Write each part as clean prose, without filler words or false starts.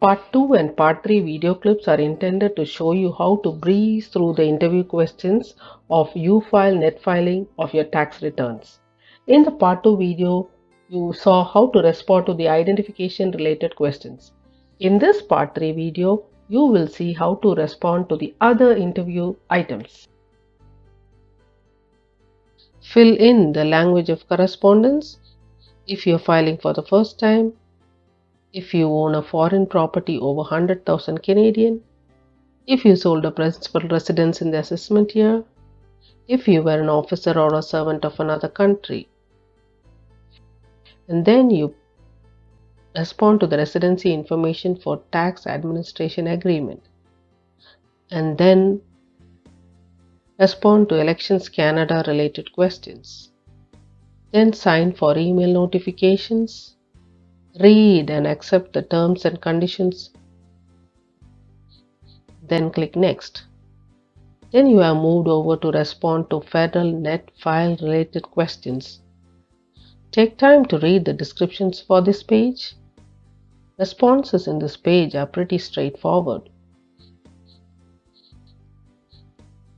Part 2 and Part 3 video clips are intended to show you how to breeze through the interview questions of UFile net filing of your tax returns. In the Part 2 video, you saw how to respond to the identification related questions. In this Part 3 video, you will see how to respond to the other interview items. Fill in the language of correspondence if you're filing for the first time, if you own a foreign property over 100,000 Canadian, if you sold a principal residence in the assessment year, if you were an officer or a servant of another country, and then you respond to the residency information for tax administration agreement, and then respond to Elections Canada related questions, then sign for email notifications, read and accept the terms and conditions, then click Next. Then you have moved over to respond to federal net file related questions. Take time to read the descriptions for this page. Responses in this page are pretty straightforward.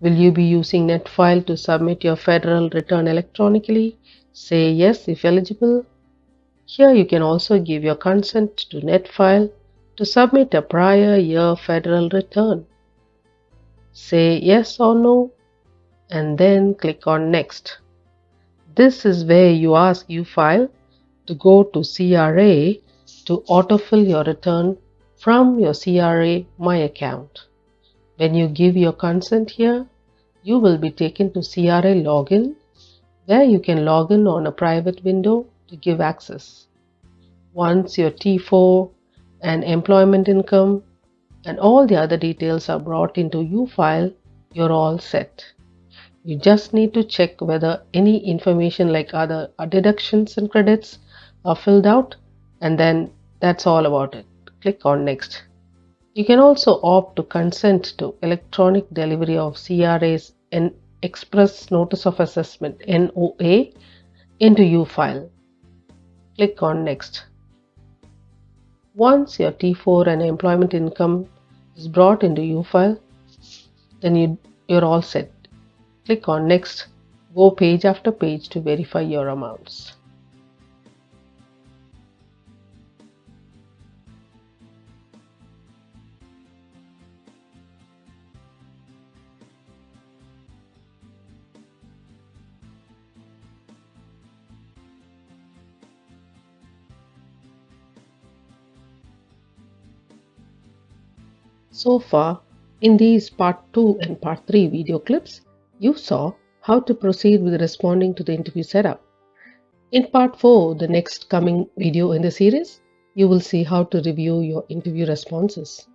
Will you be using NetFile to submit your federal return electronically? Say yes if eligible. Here you can also give your consent to NetFile to submit a prior year federal return. Say yes or no and then click on Next. This is where you ask UFile to go to CRA to autofill your return from your CRA My account. When you give your consent here, you will be taken to CRA Login, where you can log in on a private window to give access. Once your T4 and employment income and all the other details are brought into UFile, you're all set. You just need to check whether any information like other deductions and credits are filled out, and then that's all about it. Click on Next. You can also opt to consent to electronic delivery of CRA's Express Notice of Assessment NOA into UFile. Click on Next. Once your T4 and employment income is brought into UFile, then you're all set. Click on Next. Go page after page to verify your amounts. So far, in these Part 2 and Part 3 video clips, you saw how to proceed with responding to the interview setup. In Part 4, the next coming video in the series, you will see how to review your interview responses.